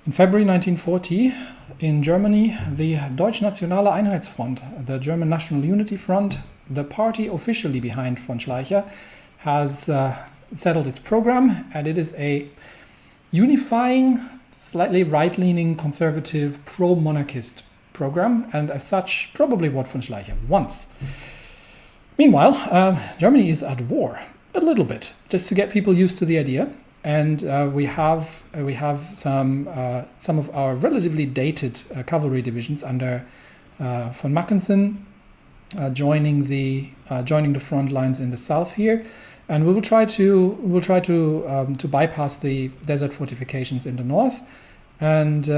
In February 1940, in Germany, the Deutsche Nationale Einheitsfront, the German National Unity Front, the party officially behind von Schleicher, has settled its program, and it is a unifying, slightly right-leaning, conservative, pro-monarchist program, and as such, probably what von Schleicher wants. Meanwhile, Germany is at war, a little bit, just to get people used to the idea. And we have some of our relatively dated cavalry divisions under von Mackensen joining the front lines in the south here, and we will try to bypass the desert fortifications in the north and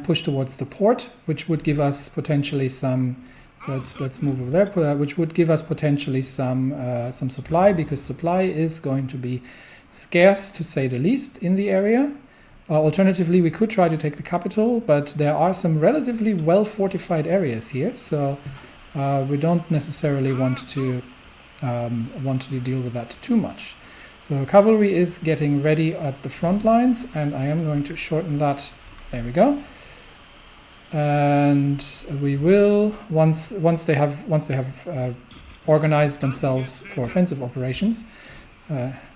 push towards the port, which would give us potentially some. So let's move over there, which would give us potentially some supply, because supply is going to be scarce, to say the least, in the area. Alternatively, we could try to take the capital, but there are some relatively well fortified areas here, so we don't necessarily want to deal with that too much. So cavalry is getting ready at the front lines, and I am going to shorten that. There we go. And we will once they have organized themselves for offensive operations,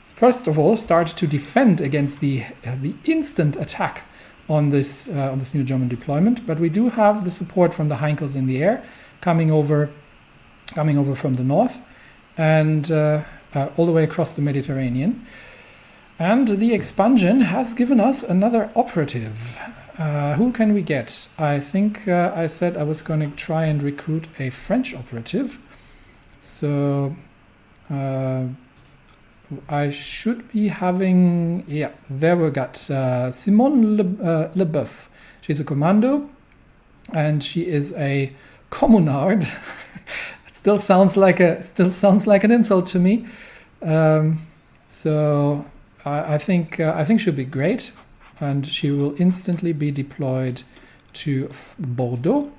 first of all start to defend against the instant attack on this new German deployment. But we do have the support from the Heinkels in the air coming over from the north and all the way across the Mediterranean. And the expansion has given us another operative. Who can we get? I think I said I was going to try and recruit a French operative. So I should be having, yeah, there we got Simone Leboeuf. She's a commando, and she is a communard. It still sounds like an insult to me. So I think she'll be great. And she will instantly be deployed to Bordeaux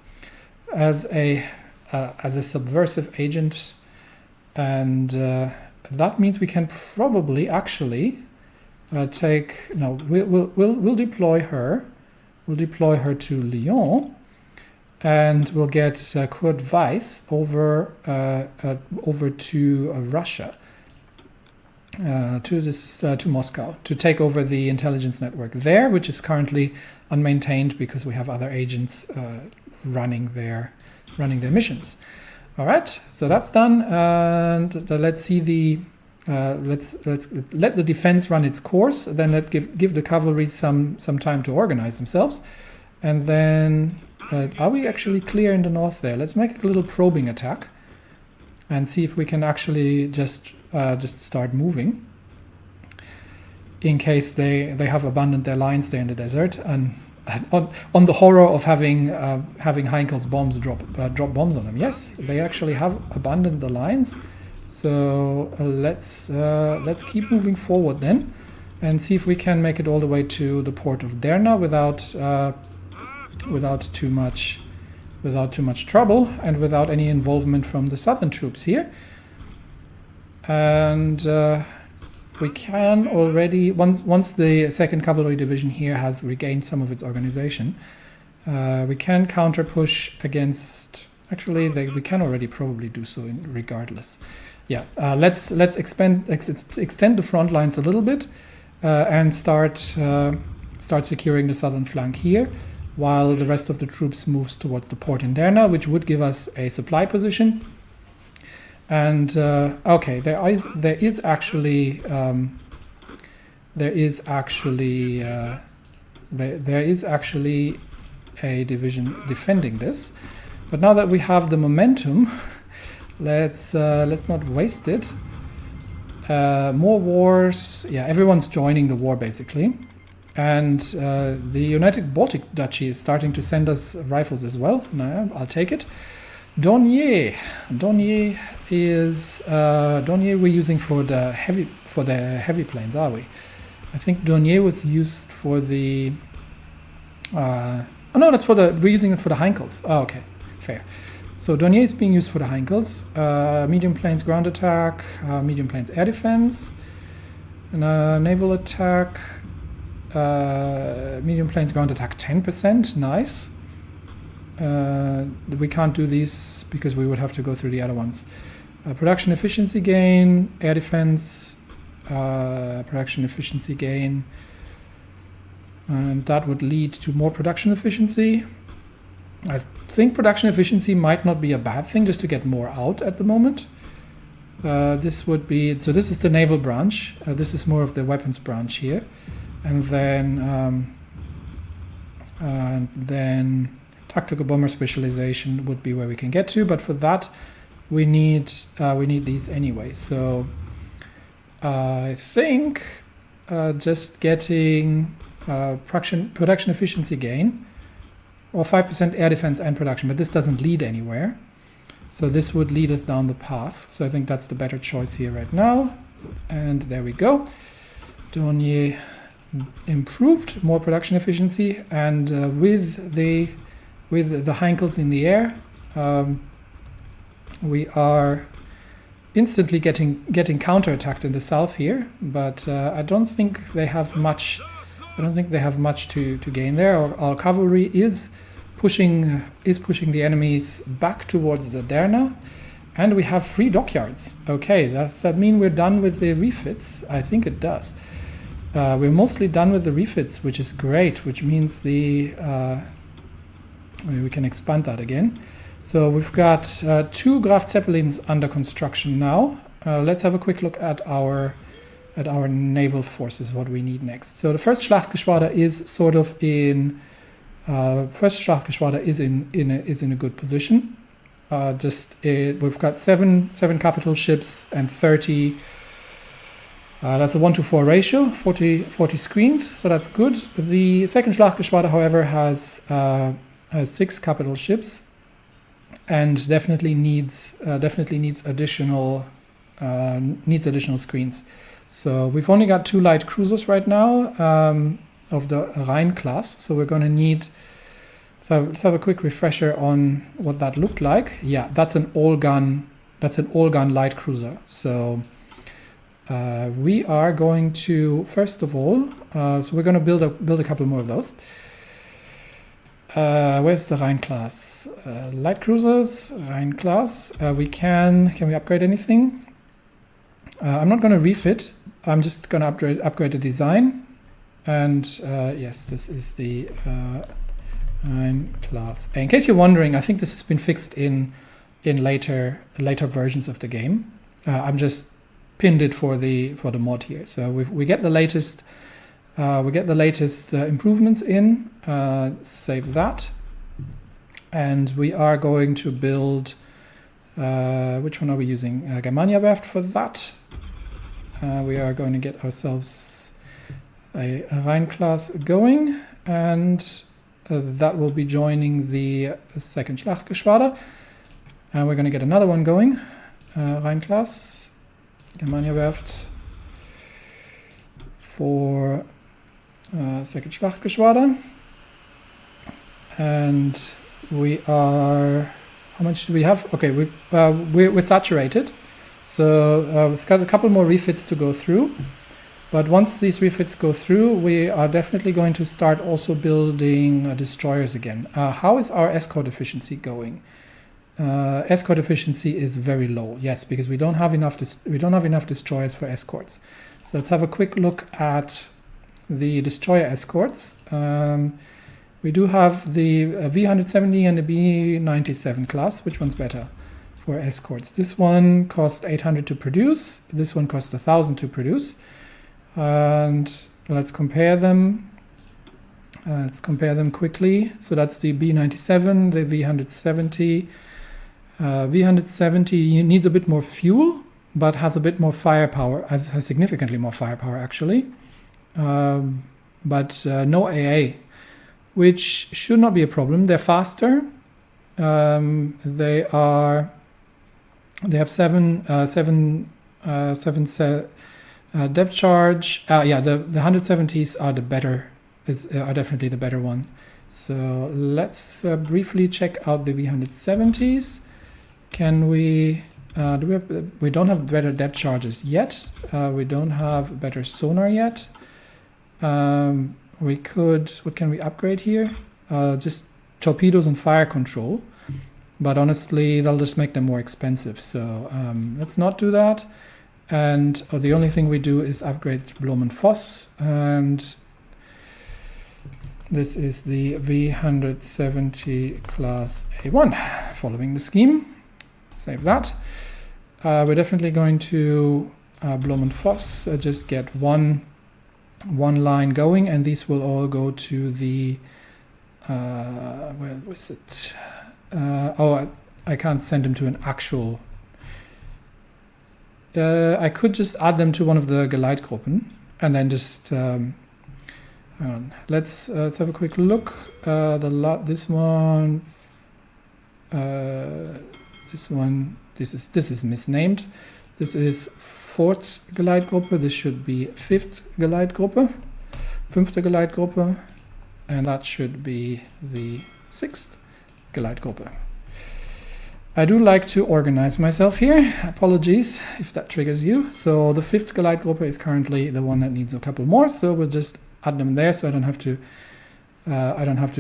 as a subversive agent, and that means we can probably actually we'll deploy her. We'll deploy her to Lyon, and we'll get Kurt Weiss over to Russia. To Moscow to take over the intelligence network there, which is currently unmaintained because we have other agents running their missions. All right, so that's done, and let's see let's let the defense run its course. Then give the cavalry some time to organize themselves, and then are we actually clear in the north there? Let's make a little probing attack and see if we can actually just start moving, in case they have abandoned their lines there in the desert, and on the horror of having Heinkel's bombs drop bombs on them. Yes, they actually have abandoned the lines. So let's keep moving forward then, and see if we can make it all the way to the port of Derna without too much trouble, and without any involvement from the southern troops here. And we can already, once the 2nd Cavalry Division here has regained some of its organization, we can counter push against. Actually, we can already probably do so regardless. Yeah, let's extend the front lines a little bit and start securing the southern flank here, while the rest of the troops moves towards the port in Derna, which would give us a supply position. And okay, there is actually a division defending this. But now that we have the momentum, let's not waste it. More wars. Yeah, everyone's joining the war basically. And the United Baltic Duchy is starting to send us rifles as well. No, I'll take it. Dornier is Dornier we're using for the heavy planes, are we? I think Dornier was used for the oh no, we're using it for the Heinkels. Oh, okay, fair. So Dornier is being used for the Heinkels, medium planes ground attack, medium planes air defense, naval attack. medium planes ground attack 10%. Nice. We can't do these because we would have to go through the other ones. Production efficiency gain, air defense, production efficiency gain, and that would lead to more production efficiency. I think production efficiency might not be a bad thing, just to get more out at the moment. This would be, so this is the naval branch. This is more of the weapons branch here, and then tactical bomber specialization would be where we can get to, but for that we need these anyway. So I think just getting production efficiency gain, or 5% air defense and production, but this doesn't lead anywhere. So this would lead us down the path. So I think that's the better choice here right now. And there we go. Dornier improved, more production efficiency, and with the Heinkels in the air, we are instantly getting counterattacked in the south here. But I don't think they have much. I don't think they have much to gain there. Our cavalry is pushing the enemies back towards the Derna, and we have 3 dockyards. Okay, does that mean we're done with the refits? I think it does. We're mostly done with the refits, which is great, which means we can expand that again. So we've got 2 Graf Zeppelins under construction now. Let's have a quick look at our naval forces, what we need next. So the first Schlachtgeschwader is sort of in a good position. We've got seven capital ships and 30. That's a 1-to-4 ratio, 40 screens, so that's good. The second Schlachtgeschwader, however, has 6 capital ships and definitely needs additional screens. So we've only got 2 light cruisers right now of the Rhein class. So we're going to need. So let's have a quick refresher on what that looked like. Yeah, that's an all-gun light cruiser. So we are going to, first of all, so we're going to build a couple more of those. Where's the Rhein class? Light cruisers, Rhein class. Can we upgrade anything? I'm not going to refit. I'm just going to upgrade the design. And yes, this is the Rhein class. In case you're wondering, I think this has been fixed in later versions of the game. I'm just pinned it for the mod here. So we get the latest improvements in. Save that, and we are going to build. Which one are we using? Germania Werft for that. We are going to get ourselves a Rhein class going, and that will be joining the second Schlachtgeschwader. And we're going to get another one going. Rhein class, Germania Werft for second Schlachtgeschwader. And we are. How much do we have? Okay, we're saturated. So we've got a couple more refits to go through. But once these refits go through, we are definitely going to start also building destroyers again. How is our escort efficiency going? Escort efficiency is very low. Yes, because we don't have enough destroyers for escorts. So let's have a quick look at the destroyer escorts. We do have the V170 and the B97 class. Which one's better for escorts? This one costs 800 to produce. This one costs 1,000 to produce. And let's compare them. Let's compare them quickly. So that's the B97, the V170. V170 needs a bit more fuel, but has a bit more firepower, has significantly more firepower actually. But no AA, which should not be a problem. They're faster. They have seven depth charge. Yeah, the 170s are are definitely the better one. So let's briefly check out the V170s. Can we? We don't have better depth charges yet. We don't have better sonar yet. we could, what can we upgrade here? Just torpedoes and fire control. But honestly, they'll just make them more expensive. So let's not do that. And the only thing we do is upgrade Blom and Voss. And this is the V170 class A1, following the scheme. Save that. We're definitely going to Blom and Voss, just get one line going, and these will all go to the where was it? I can't send them to an actual. I could just add them to one of the Geleitgruppen and then just hang on. Let's have a quick look. This one, this is misnamed. This is 4th Geleitgruppe. This should be 5th Geleitgruppe, 5th Geleitgruppe, and that should be the 6th Geleitgruppe. I do like to organize myself here. Apologies if that triggers you. So the 5th Geleitgruppe is currently the one that needs a couple more. So we'll just add them there, so I don't have to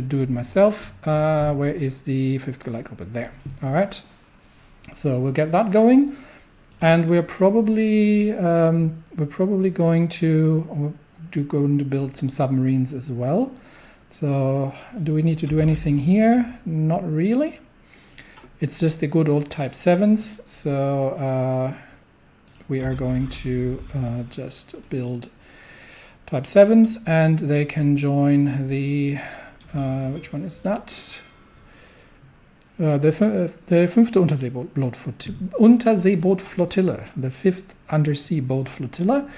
do it myself. Where is the 5th Geleitgruppe? There. All right. So we'll get that going, and we're probably going to build some submarines as well. So do we need to do anything here? Not really. It's just the good old Type 7s. So we are going to just build Type 7s, and they can join the which one is that? The 5th Unterseebootflottille, the 5th Undersea Boat Flotilla.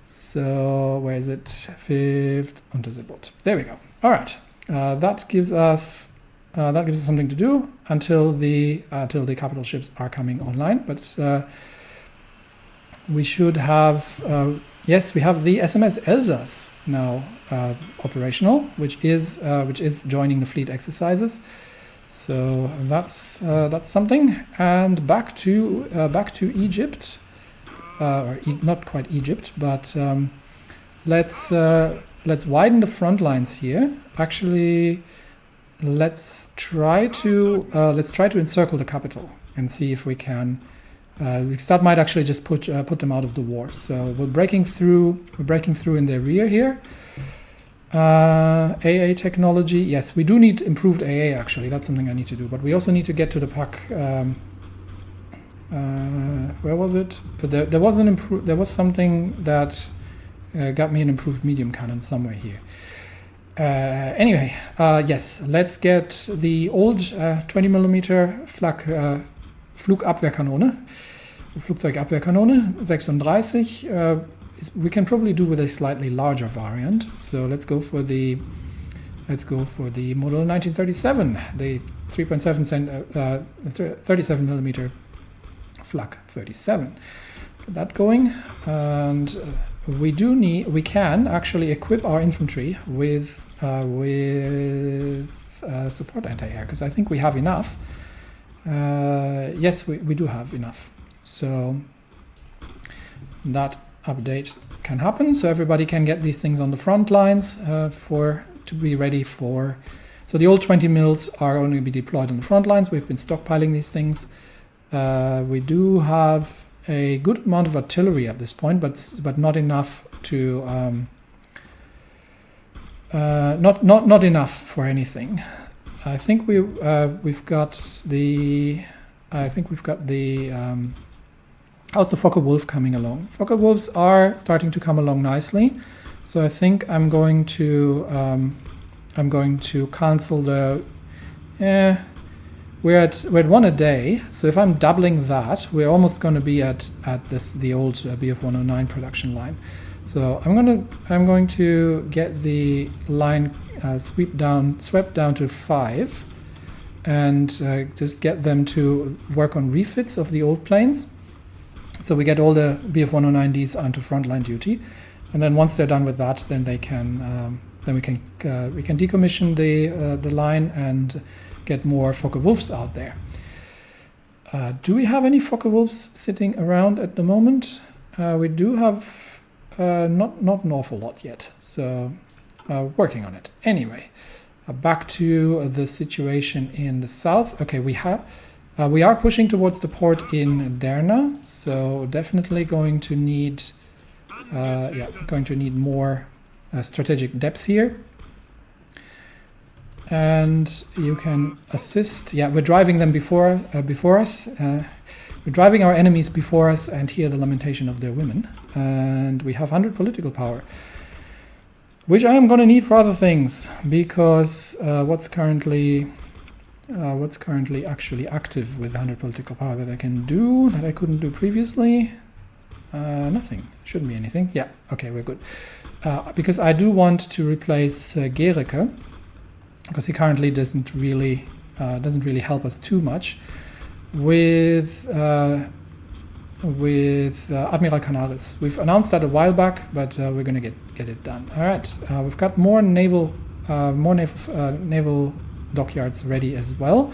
So where is it? 5th Unterseeboot. There we go. All right. That gives us something to do until the capital ships are coming online. But we should have yes, we have the SMS Elsass now operational, which is joining the fleet exercises. So that's something. And back to Egypt, or not quite Egypt, but let's widen the front lines here. Actually, let's try to encircle the capital and see if we can. That might actually just put them out of the war. So we're breaking through in their rear here. AA technology, yes, we do need improved AA. Actually, that's something I need to do. But we also need to get to the puck. Where was it? There was something that got me an improved medium cannon somewhere here. Anyway, yes, let's get the old 20mm Flugabwehrkanone, Flugzeugabwehrkanone 36. We can probably do with a slightly larger variant. So let's go for the model 1937, the 37mm Flak 37. Get that going, and we can actually equip our infantry with support anti-air, because I think we have enough. Yes, we do have enough. So that update can happen, so everybody can get these things on the front lines to be ready for. So the old 20 mils are only going to be deployed on the front lines. We've been stockpiling these things. We do have a good amount of artillery at this point, but not enough to not enough for anything. I think we've got the how's the Focke-Wulf coming along? Focke-Wulfs are starting to come along nicely, so I think I'm going to cancel the. We're at 1 a day, so if I'm doubling that, we're almost going to be at the old Bf-109 production line. So I'm going to get the line swept down to 5, and just get them to work on refits of the old planes. So we get all the Bf-109Ds onto frontline duty, and then once they're done with that, then we can decommission the line and get more Focke-Wulfs out there. Do we have any Focke-Wulfs sitting around at the moment? We do have not an awful lot yet. So working on it. Anyway, back to the situation in the south. Okay, we are pushing towards the port in Derna, so definitely going to need more strategic depth here. And you can assist. Yeah, we're driving them before us. We're driving our enemies before us and hear the lamentation of their women. And we have 100 political power, which I am going to need for other things, because what's currently actually active with 100 political power that I can do that I couldn't do previously? Nothing. Shouldn't be anything. Yeah. Okay, we're good. Because I do want to replace Gericke, because he currently doesn't really help us too much with Admiral Canaris. We've announced that a while back, but we're going to get it done. All right, we've got more naval dockyards ready as well.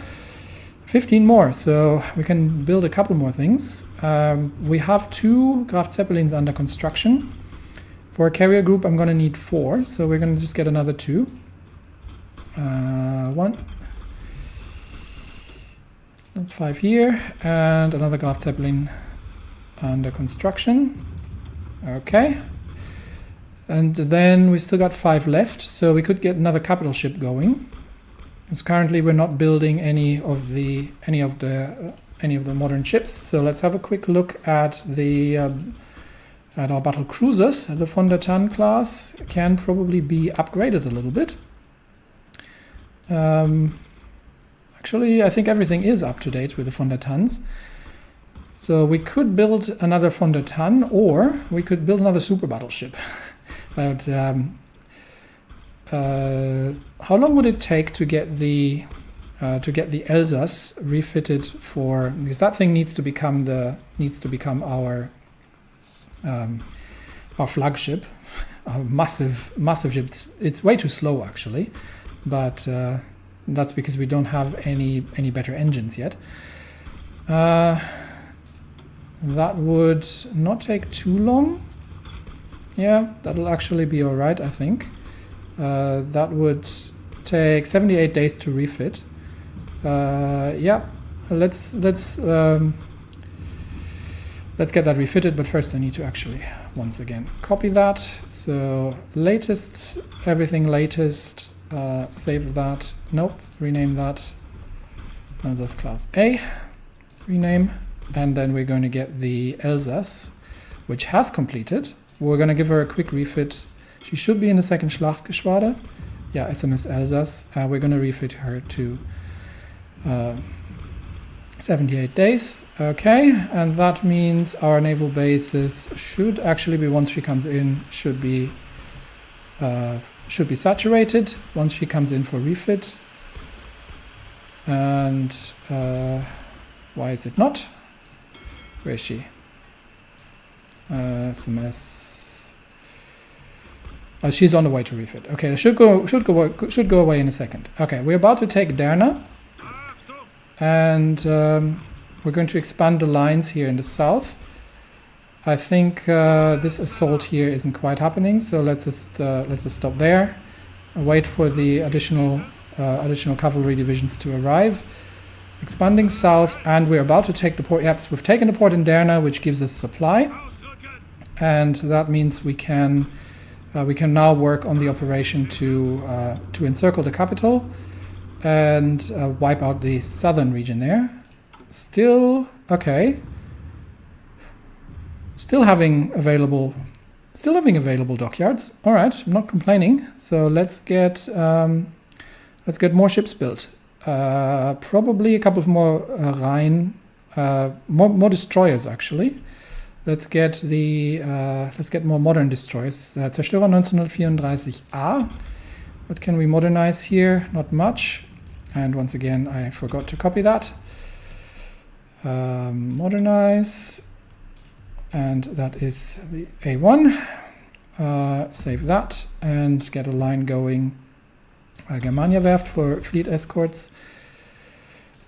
15 more, so we can build a couple more things. We have 2 Graf Zeppelins under construction. For a carrier group, I'm going to need 4, so we're going to just get another 2. 1. That's 5 here, and another Graf Zeppelin under construction. Okay. And then we still got 5 left, so we could get another capital ship going. Because currently we're not building any of the modern ships. So let's have a quick look at our battle cruisers. The von der Tann class can probably be upgraded a little bit. Actually, I think everything is up to date with the von der Tanns. So we could build another von der Tann, or we could build another super battleship. But how long would it take to get the Elsass refitted for? Because that thing needs to become our flagship, a massive ship. It's way too slow actually, but that's because we don't have any better engines yet. That would not take too long. Yeah, that'll actually be all right, I think. That would take 78 days to refit. Yeah, let's get that refitted, but first I need to actually once again copy that. So latest, everything latest. Save that. Nope. Rename that. Elsass class A. Rename. And then we're going to get the Elsass, which has completed. We're going to give her a quick refit. She should be in the second Schlachtgeschwader. Yeah, SMS Elsass. We're going to refit her to 78 days. Okay, and that means our naval bases should actually be, once she comes in, should be saturated once she comes in for refit. And why is it not? Where is she? SMS. Oh, she's on the way to refit. Okay, should go away in a second. Okay, we're about to take Derna, and we're going to expand the lines here in the south. I think this assault here isn't quite happening, so let's just stop there. Wait for the additional cavalry divisions to arrive. Expanding south, and we're about to take the port. Yep, so we've taken the port in Derna, which gives us supply, and that means we can now work on the operation to encircle the capital and wipe out the southern region there. Still okay. Still having available dockyards. All right, I'm not complaining. So let's get more ships built. Probably a couple of more Rhine, more destroyers actually. Let's get more modern destroyers. Zerstörer 1934A. What can we modernize here? Not much. And once again, I forgot to copy that. Modernize. And that is the A1. Save that and get a line going. Germania Werft for fleet escorts.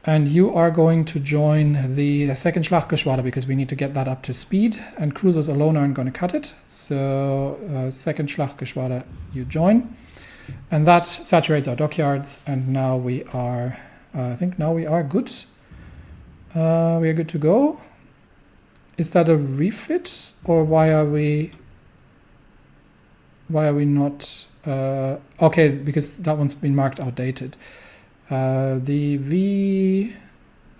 And you are going to join the second Schlachtgeschwader because we need to get that up to speed. And cruisers alone aren't going to cut it. So second Schlachtgeschwader, you join. And that saturates our dockyards, and now we are, I think now we are good. We are good to go. Is that a refit, or why are we not, okay, because that one's been marked outdated. The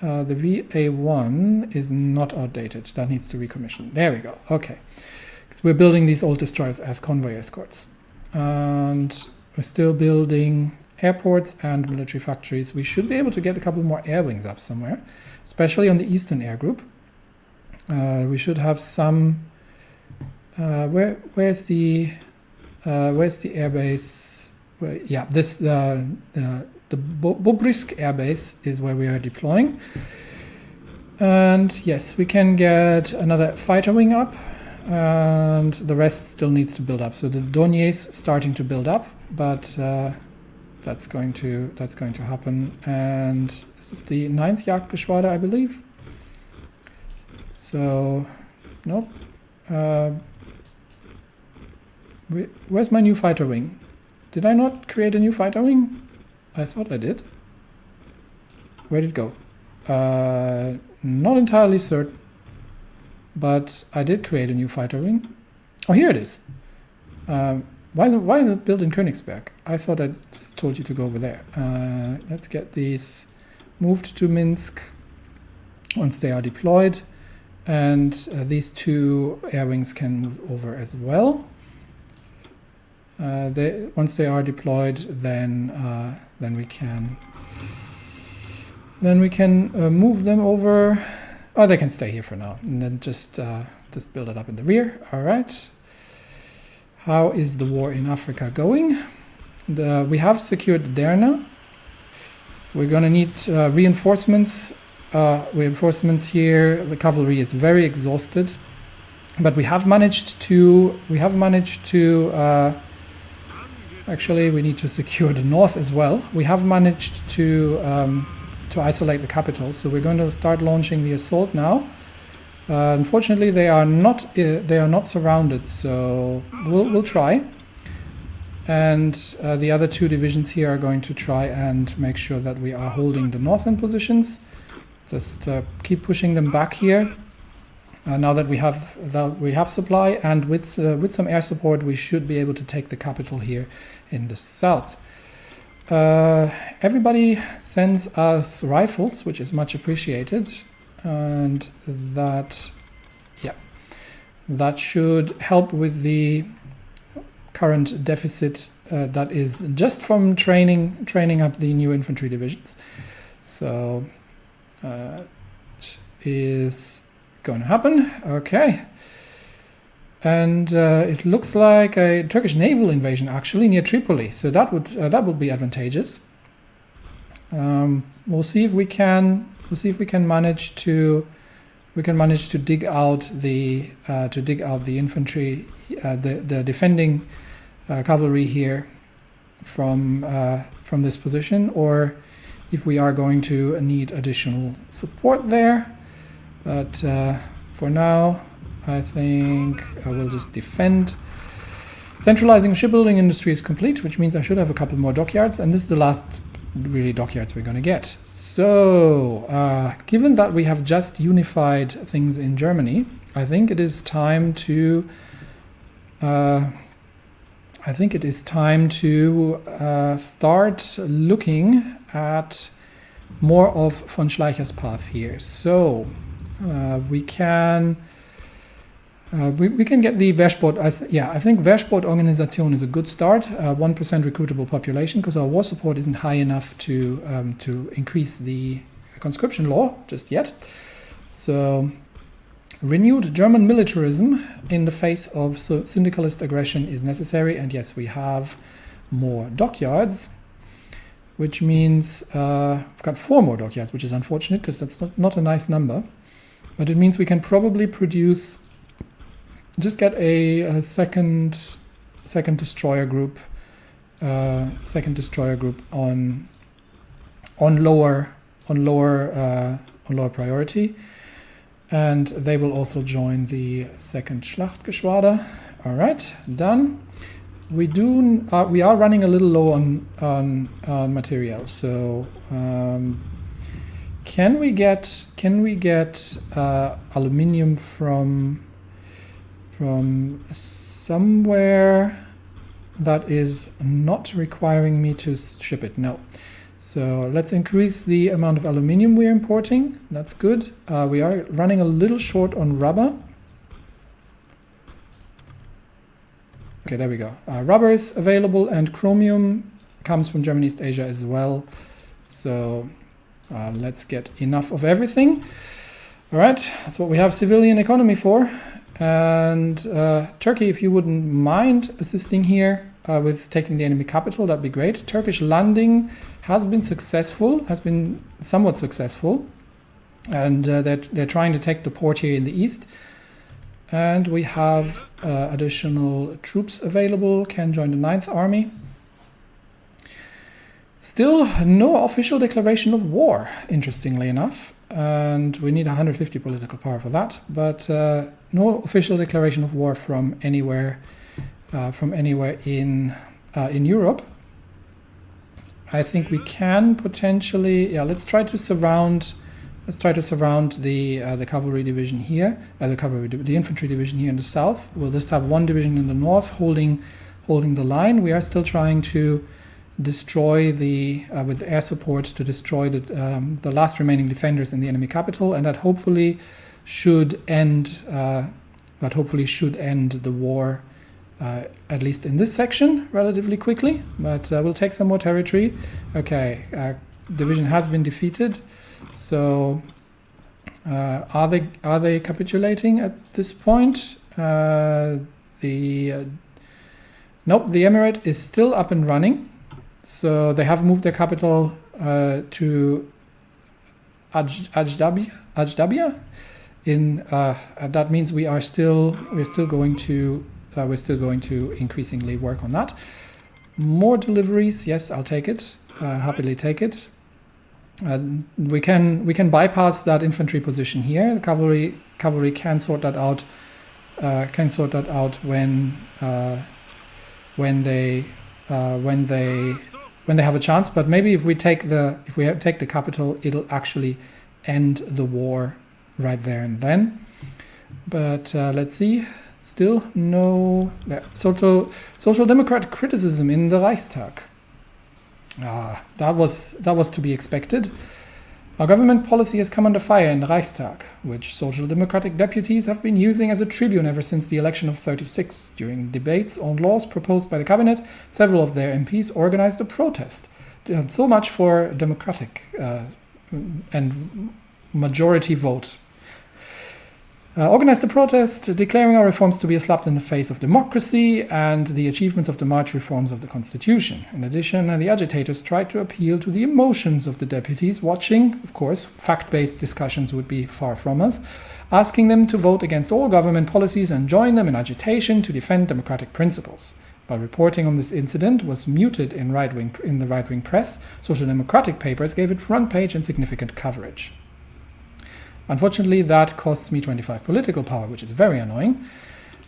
VA1 is not outdated. That needs to recommission. There we go. Okay. Because we're building these old destroyers as convoy escorts. And we're still building airports and military factories. We should be able to get a couple more air wings up somewhere, especially on the Eastern Air Group. We should have some. Where's the airbase? Yeah, this the Bobrisk airbase is where we are deploying. And yes, we can get another fighter wing up, and the rest still needs to build up. So the Dornier's starting to build up, but that's going to happen. And this is the 9th Jagdgeschwader, I believe. So, nope. Where's my new fighter wing? Did I not create a new fighter wing? I thought I did. Where did it go? Not entirely certain. But I did create a new fighter wing. Oh, here it is. Why is it built in Königsberg? I thought I told you to go over there. Let's get these moved to Minsk once they are deployed. And these two air wings can move over as well. Once they are deployed, then we can move them over. Oh, they can stay here for now, and then just build it up in the rear. All right. How is the war in Africa going? We have secured Derna. We're going to need reinforcements. Reinforcements here. The cavalry is very exhausted, but we have managed to. Actually, we need to secure the north as well. We have managed to isolate the capital, so we're going to start launching the assault now. Unfortunately, they are not surrounded, so we'll try. And the other two divisions here are going to try and make sure that we are holding the northern positions. Just keep pushing them back here. Now that we have supply, and with some air support, we should be able to take the capital here in the south. Everybody sends us rifles, which is much appreciated, and that should help with the current deficit that is just from training up the new infantry divisions. So it is going to happen. Okay. And it looks like a Turkish naval invasion actually near Tripoli, so that would be advantageous. We'll see if we can manage to dig out the infantry, the defending cavalry here from this position, or if we are going to need additional support there. But for now, I think I will just defend. Centralizing shipbuilding industry is complete, which means I should have a couple more dockyards, and this is the last really dockyards we're going to get. So, given that we have just unified things in Germany, I think it is time to start looking at more of von Schleicher's path here. So we can get the Wehrsport. I think Wehrsport-Organisation is a good start. 1% recruitable population, because our war support isn't high enough to increase the conscription law just yet. So renewed German militarism in the face of syndicalist aggression is necessary. And yes, we have more dockyards, which means we've got 4 more dockyards, which is unfortunate because that's not a nice number. But it means we can probably produce. Just get a second destroyer group, on lower priority, and they will also join the 2nd Schlachtgeschwader. All right, done. we are running a little low on material. So can we get aluminium from somewhere that is not requiring me to ship it? No. So let's increase the amount of aluminium we're importing. That's good. We are running a little short on rubber. Okay, there we go. Rubber is available, and chromium comes from Germany, East Asia as well. So let's get enough of everything. All right, that's what we have civilian economy for. And Turkey, if you wouldn't mind assisting here with taking the enemy capital, that'd be great. Turkish landing has been successful, has been somewhat successful. And they're trying to take the port here in the east. And we have additional troops available, can join the 9th Army. Still no official declaration of war, interestingly enough. And we need 150 political power for that. But no official declaration of war from anywhere in Europe. I think we can potentially, yeah, let's try to surround the cavalry division here, the infantry division here in the south. We'll just have one division in the north holding the line. We are still trying to destroy with air support to destroy the last remaining defenders in the enemy capital, and that hopefully should end the war, at least in this section, relatively quickly. But we'll take some more territory. Okay, division has been defeated. So are they capitulating at this point? Nope, the emirate is still up and running. So they have moved their capital to Ajdabia. That means we're still going to increasingly work on that. More deliveries, yes, I'll take it. Happily take it. We can bypass that infantry position here. The cavalry can sort that out. When they have a chance. But maybe if we take the capital, it'll actually end the war right there and then. But let's see. Still no social democratic criticism in the Reichstag. That was to be expected. Our government policy has come under fire in the Reichstag, which social democratic deputies have been using as a tribune ever since the election of '36. During debates on laws proposed by the cabinet, several of their MPs organized a protest. So much for democratic and majority vote. Organized a protest declaring our reforms to be a slap in the face of democracy and the achievements of the March reforms of the Constitution. In addition, the agitators tried to appeal to the emotions of the deputies watching. Of course, fact-based discussions would be far from us, asking them to vote against all government policies and join them in agitation to defend democratic principles. While reporting on this incident was muted in the right-wing press, social democratic papers gave it front page and significant coverage. Unfortunately, that costs me 25 political power, which is very annoying.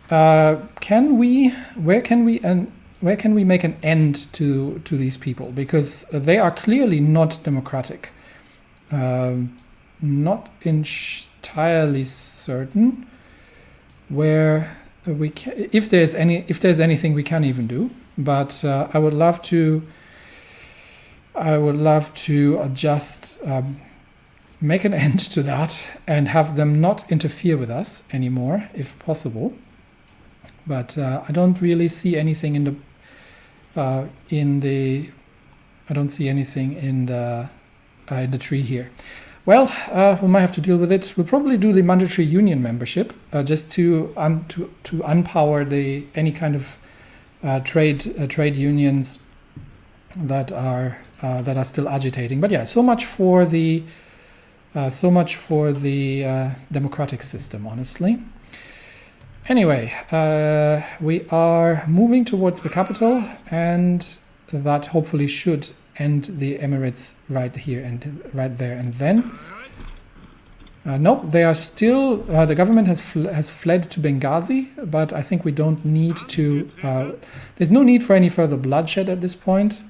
Where can we make an end to these people? Because they are clearly not democratic. Not entirely certain where we can, if there's anything we can even do. But I would love to just make an end to that and have them not interfere with us anymore, if possible. But I don't really see anything in the tree here. Well, we might have to deal with it. We'll probably do the mandatory union membership just to unpower any kind of trade unions that are still agitating. But yeah, so much for the democratic system, honestly. Anyway, we are moving towards the capital, and that hopefully should end the Emirates right here and right there and then. Nope, they are still, the government has fled to Benghazi, but I think we don't need to, there's no need for any further bloodshed at this point.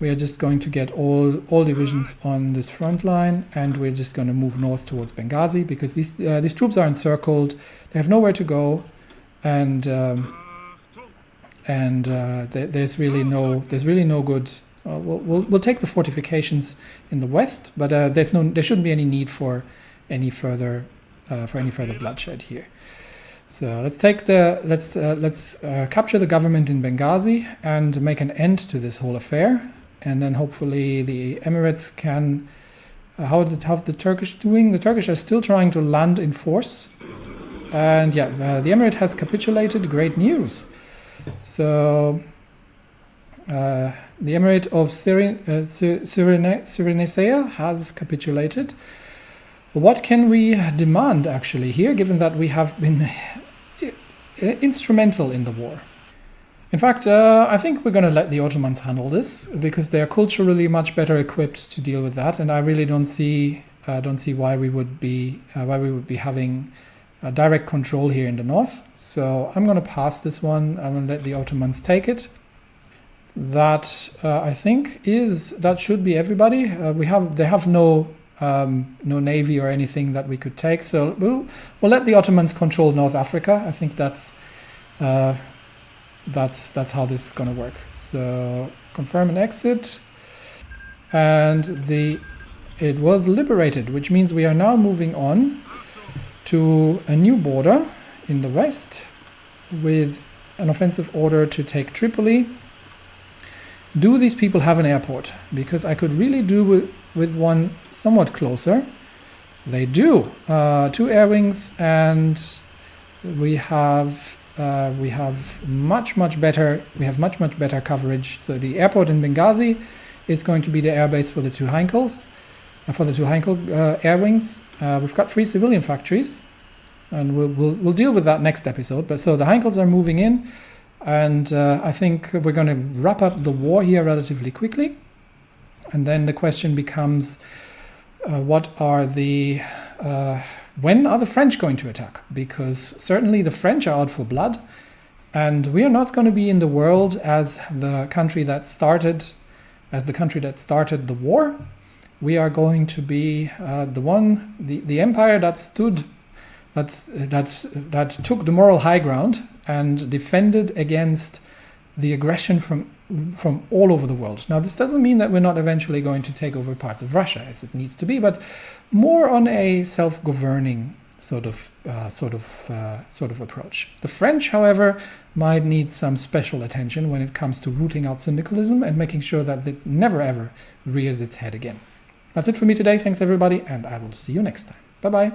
We are just going to get all divisions on this front line, and we're just going to move north towards Benghazi, because these troops are encircled, they have nowhere to go, and there's really no good. We'll take the fortifications in the west, but there shouldn't be any need for any further bloodshed here. So let's capture the government in Benghazi and make an end to this whole affair, and then hopefully the Emirates can. How the Turkish doing? The Turkish are still trying to land in force, and yeah, the Emirate has capitulated. Great news. So. The Emirate of Cyrenaica has capitulated. What can we demand actually here, given that we have been instrumental in the war? In fact, I think we're going to let the Ottomans handle this, because they are culturally much better equipped to deal with that, and I really don't see why we would be having direct control here in the north. So I'm going to pass this one. I'm going to let the Ottomans take it. That I think that should be everybody. They have no navy or anything that we could take, so we'll let the Ottomans control North Africa. I think that's how this is going to work. So confirm and exit, and it was liberated, which means we are now moving on to a new border in the west with an offensive order to take Tripoli. Do these people have an airport? Because I could really do with one somewhat closer. They do. 2 air wings, and we have much better coverage. So the airport in Benghazi is going to be the airbase for the 2 Heinkels, air wings. We've got 3 civilian factories, and we'll deal with that next episode. But so the Heinkels are moving in. And I think we're going to wrap up the war here relatively quickly. And then the question becomes, when are the French going to attack? Because certainly the French are out for blood. And we are not going to be in the world as the country that started the war. We are going to be the empire that stood, that took the moral high ground and defended against the aggression from all over the world. Now, this doesn't mean that we're not eventually going to take over parts of Russia as it needs to be, but more on a self-governing sort of approach. The French, however, might need some special attention when it comes to rooting out syndicalism and making sure that it never ever rears its head again. That's it for me today. Thanks everybody, and I will see you next time. Bye bye.